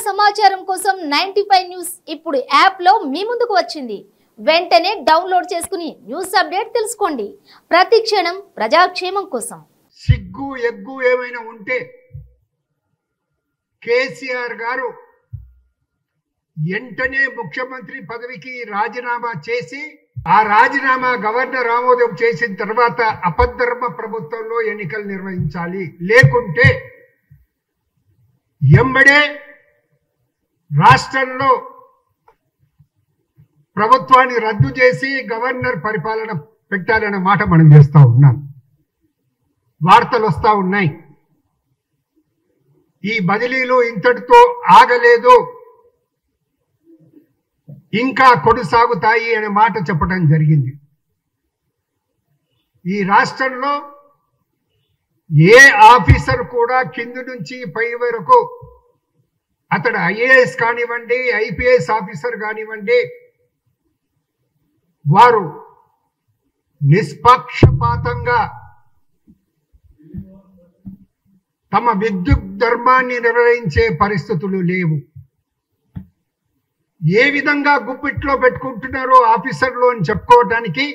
సమాచారం కోసం 95 న్యూస్ ఇప్పుడు యాప్ లో మీ ముందుకు వచ్చింది. వెంటనే డౌన్లోడ్ చేసుకుని న్యూస్ అప్డేట్ తెలుసుకోండి. ప్రతి క్షణం ప్రజాక్షేమం కోసం. సిగ్గు ఎగ్గు ఏమైనా ఉంటే కేసీఆర్ గారు వెంటనే ముఖ్యమంత్రి పదవికి రాజీనామా చేసి ఆ రాజీనామా గవర్నర్ ఆమోదం చేసిన తర్వాత అపధర్మ ప్రభుత్వంలో ఎన్నికలు నిర్వహించాలి. లేకుంటే ఎంబడే రాష్ట్రంలో ప్రభుత్వాన్ని రద్దు చేసి గవర్నర్ పరిపాలన పెట్టాలన్న మాట మనం చేస్తా ఉన్నాం. వార్తలు వస్తా ఉన్నాయి. ఈ బదిలీలు ఇంతటితో ఆగలేదు, ఇంకా కొనసాగుతాయి అనే మాట చెప్పడం జరిగింది. ఈ రాష్ట్రంలో ఏ ఆఫీసర్ కూడా కింది నుంచి పై వరకు అతడు ఐఏఎస్ కానివ్వండి, ఐపీఎస్ ఆఫీసర్ కానివ్వండి, వారు నిష్పక్షపాతంగా తమ విద్యుత్ ధర్మాన్ని నిర్వహించే పరిస్థితులు లేవు. ఏ విధంగా గుప్పిట్లో పెట్టుకుంటున్నారో ఆఫీసర్లు అని చెప్పుకోవడానికి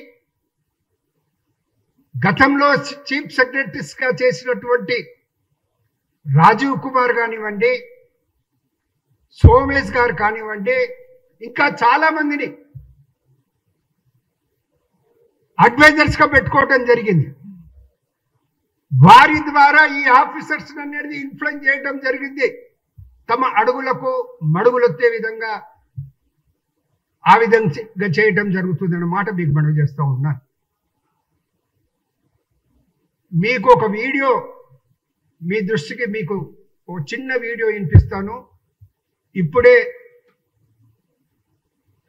గతంలో చీఫ్ సెక్రటరీస్ గా చేసినటువంటి రాజీవ్ కుమార్ కానివ్వండి, సోమేష్ గారు కానివ్వండి, ఇంకా చాలా మందిని అడ్వైజర్స్ గా పెట్టుకోవడం జరిగింది. వారి ద్వారా ఈ ఆఫీసర్స్ అనేది ఇన్ఫ్లుయెన్స్ చేయడం జరిగింది. తమ అడుగులకు మడుగులొత్తే విధంగా ఆ విధంగా చేయడం జరుగుతుందన్నమాట మీకు మనవి చేస్తూ ఉన్నాను. మీకు ఒక వీడియో మీ దృష్టికి మీకు ఒక చిన్న వీడియో వినిపిస్తాను. ఇప్పుడే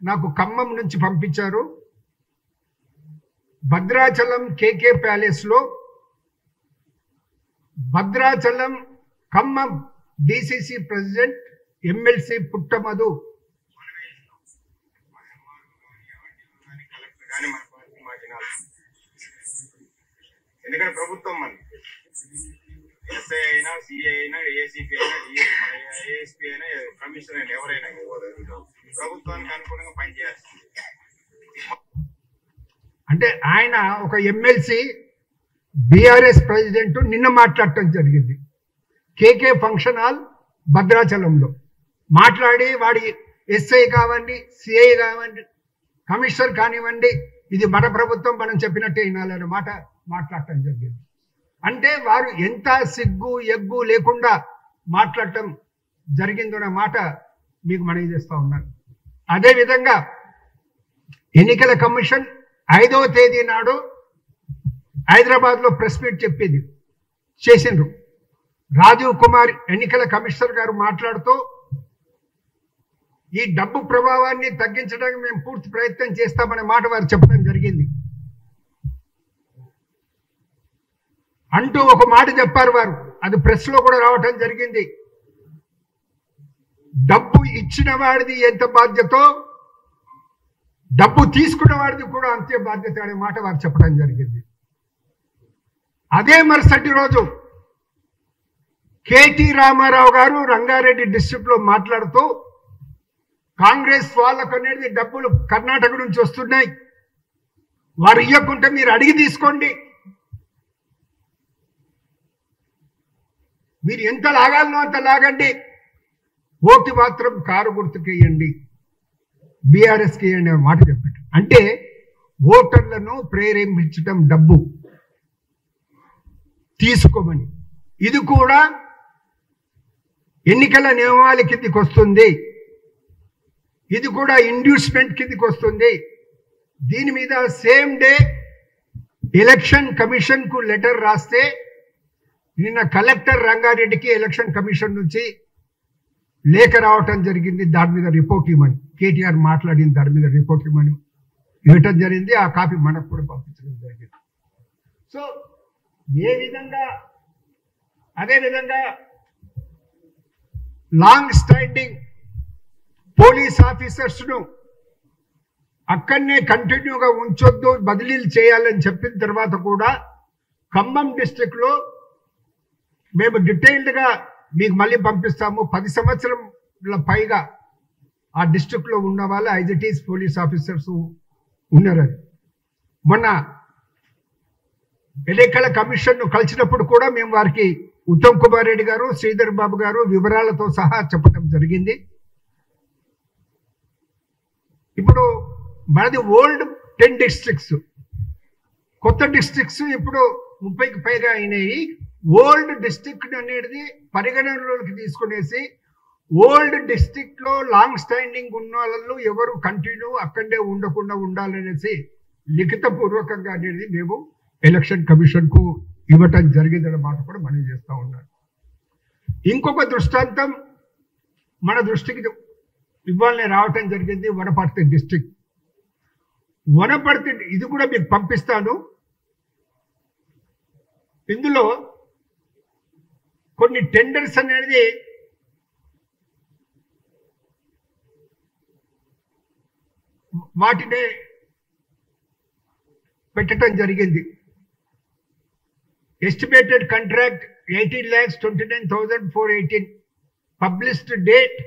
నాకు ఖమ్మం నుంచి పంపించారు. భద్రాచలం కేకే ప్యాలెస్ లో Bhadrachalam Khammam DCC president MLC Puttamadhu ఎందుకంటే ప్రభుత్వం మన ఎస్ఐ అయినా, సిఐ అయినా, ఏసీపీ అయినా, ఏఎస్పీ అయినా, కమిషనర్ అయినా ఎవరైనా ప్రభుత్వానికి అనుగుణంగా పనిచేస్తుంది. అంటే ఆయన ఒక ఎమ్మెల్సీ బీఆర్ఎస్ ప్రెసిడెంట్ నిన్న మాట్లాడటం జరిగింది కేకే ఫంక్షన్ హాల్ భద్రాచలంలో. మాట్లాడి వాడి ఎస్ఐ కావండి, సిఐ కావండి, కమిషనర్ కానివ్వండి, ఇది మన ప్రభుత్వం మనం చెప్పినట్టే వినాలనే మాట మాట్లాడటం జరిగింది. అంటే వారు ఎంత సిగ్గు ఎగ్గు లేకుండా మాట్లాడటం జరిగిందన్న మాట మీకు మనవి చేస్తూ ఉన్నారు. అదేవిధంగా ఎన్నికల కమిషన్ 5వ తేదీ నాడు హైదరాబాద్లో ప్రెస్ మీట్ చేసిండ్రు. రాజీవ్ కుమార్ ఎన్నికల కమిషనర్ గారు మాట్లాడుతూ ఈ డబ్బు ప్రభావాన్ని తగ్గించడానికి మేము పూర్తి ప్రయత్నం చేస్తామనే మాట వారు చెప్పడం జరిగింది. అంటూ ఒక మాట చెప్పారు వారు, అది ప్రెస్ లో కూడా రావటం జరిగింది. డబ్బు ఇచ్చిన వాడిది ఎంత బాధ్యతో డబ్బు తీసుకున్న వాడిది కూడా అంతే బాధ్యత అనే మాట వారు చెప్పడం జరిగింది. అదే మరుసటి రోజు కేటీ రామారావు గారు రంగారెడ్డి డిస్ట్రిక్ట్ లో మాట్లాడుతూ కాంగ్రెస్ వాళ్ళకు అనేది డబ్బులు కర్ణాటక నుంచి వస్తున్నాయి, వారు ఇవ్వకుంటే మీరు అడిగి తీసుకోండి, మీరు ఎంత లాగాలనో అంత లాగండి, ఓటు మాత్రం కారు గుర్తుకు వేయండి, బీఆర్ఎస్కి వేయండి అనే మాట చెప్పారు. అంటే ఓటర్లను ప్రేరేపించడం డబ్బు తీసుకోమని. ఇది కూడా ఎన్నికల నియమాల కిందికి వస్తుంది, ఇది కూడా ఇండ్యూస్మెంట్ కిందికి వస్తుంది. దీని మీద సేమ్ డే ఎలక్షన్ కమిషన్ కు లెటర్ రాస్తే నిన్న కలెక్టర్ రంగారెడ్డికి ఎలక్షన్ కమిషన్ నుంచి లేఖ రావటం జరిగింది. దాని మీద రిపోర్ట్ ఇవ్వమని, కేటీఆర్ మాట్లాడిన దాని మీద రిపోర్ట్ ఇవ్వమని ఇవ్వటం జరిగింది. ఆ కాపీ మనకు కూడా పంపించడం జరిగింది. సో ఏ విధంగా, అదేవిధంగా లాంగ్ స్టాండింగ్ పోలీస్ ఆఫీసర్స్ ను అక్కడనే కంటిన్యూగా ఉంచొద్దు, బదిలీలు చేయాలని చెప్పిన తర్వాత కూడా ఖమ్మం డిస్ట్రిక్ట్ లో మేము డీటెయిల్డ్ గా మీకు మళ్ళీ పంపిస్తాము. 10 సంవత్సరం పైగా ఆ డిస్ట్రిక్ట్లో ఉన్న వాళ్ళు ఐజిటీస్ పోలీస్ ఆఫీసర్స్ ఉన్నారు. అది మొన్న ఎన్నికల కమిషన్ కలిసినప్పుడు కూడా మేము వారికి ఉత్తమ్ కుమార్ రెడ్డి గారు, శ్రీధర్ బాబు గారు వివరాలతో సహా చెప్పడం జరిగింది. ఇప్పుడు మనది ఓల్డ్ 10 డిస్ట్రిక్ట్స్, కొత్త డిస్ట్రిక్ట్స్ ఇప్పుడు 30కి పైగా అయినాయి. ఓల్డ్ డిస్ట్రిక్ట్ అనేది పరిగణనలోకి తీసుకునేసి ఓల్డ్ డిస్ట్రిక్ట్ లో లాంగ్ స్టాండింగ్ ఉన్న వాళ్ళు ఎవరు కంటిన్యూ అక్కడే ఉండకుండా ఉండాలనేసి లిఖిత పూర్వకంగా అనేది మేము ఎలక్షన్ కమిషన్ కు ఇవ్వటం జరిగిందన్నమాట కూడా మనం చేస్తూ ఉన్నాం. ఇంకొక దృష్టాంతం మన దృష్టికి ఇవ్వాలని రావటం జరిగింది. వనపర్తి డిస్ట్రిక్ట్, వనపర్తి ఇది కూడా మీకు పంపిస్తాను. ఇందులో కొన్ని టెండర్స్ అనేది వాటిని పెట్టడం జరిగింది. Estimated contract 18,29,418, published date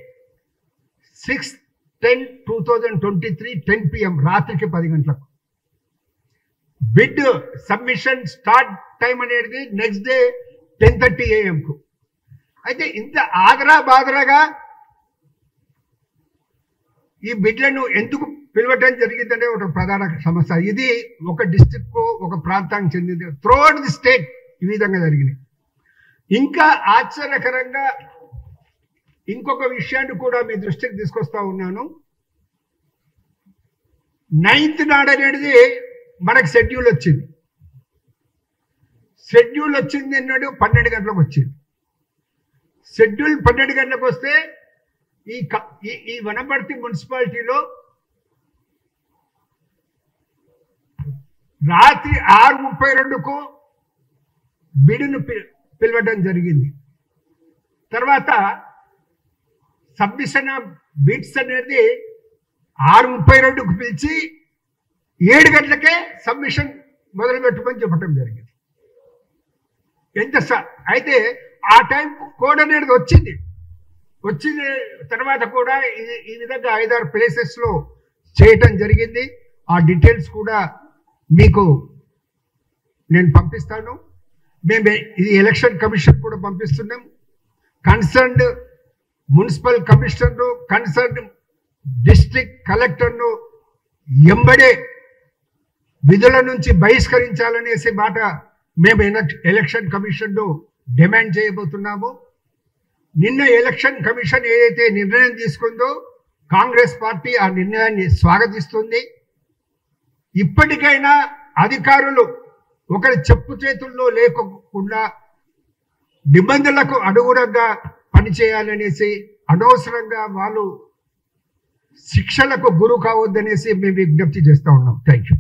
6/10/2023 10 PM, రాత్రికి 10 గంటలకు. బిడ్ సబ్మిషన్ స్టార్ట్ టైం అనేది నెక్స్ట్ డే 10:30 AM కు. అయితే ఇంత ఆదరా బాదరాగా ఈ బిడ్లను ఎందుకు పిలవటం జరిగిందనే ఒక ప్రధాన సమస్య. ఇది ఒక డిస్ట్రిక్ట్ ఒక ప్రాంతానికి చెందింది. త్రూఅవుట్ ది స్టేట్ ఈ విధంగా జరిగింది. ఇంకా ఆశ్చర్యకరంగా ఇంకొక విషయాన్ని కూడా మీ దృష్టికి తీసుకొస్తా ఉన్నాను. 9th నాడు అనేది మనకు షెడ్యూల్ వచ్చింది. షెడ్యూల్ వచ్చింది అన్నాడు 12 గంటలకు వచ్చింది. షెడ్యూల్ 12 గంటలకు వస్తే ఈ వనపర్తి మున్సిపాలిటీలో రాత్రి 6:32కు బిడును పిలవడం జరిగింది. తర్వాత సబ్మిషన్ ఆఫ్ బిడ్స్ అనేది 6:32కు పిలిచి 7 గంటలకే సబ్మిషన్ మొదలు పెట్టుకొని చెప్పడం జరిగింది. అయితే ఆ టైం కోడ్ అనేది వచ్చింది తర్వాత కూడా ఈ విధంగా 5-6 ప్లేసెస్ లో చేయటం జరిగింది. ఆ డీటెయిల్స్ కూడా మీకు నేను పంపిస్తాను. మేము ఇది ఎలక్షన్ కమిషన్ కూడా పంపిస్తున్నాం. కన్సర్న్డ్ మున్సిపల్ కమిషనర్ను, కన్సర్న్డ్ డిస్ట్రిక్ట్ కలెక్టర్ను ఎంబడే విధుల నుంచి బహిష్కరించాలనేసి మాట మేము ఎలక్షన్ కమిషన్ను డిమాండ్ చేయబోతున్నాము. నిన్న ఎలక్షన్ కమిషన్ ఏదైతే నిర్ణయం తీసుకుందో కాంగ్రెస్ పార్టీ ఆ నిర్ణయాన్ని స్వాగతిస్తుంది. ఇప్పటికైనా అధికారులు ఒకరి చెప్పు చేతుల్లో లేకుండా నిబంధనలకు అనుగుణంగా పనిచేయాలనేసి, అనవసరంగా వాళ్ళు శిక్షలకు గురి కావద్దనేసి మేము విజ్ఞప్తి చేస్తూ ఉన్నాం. Thank you.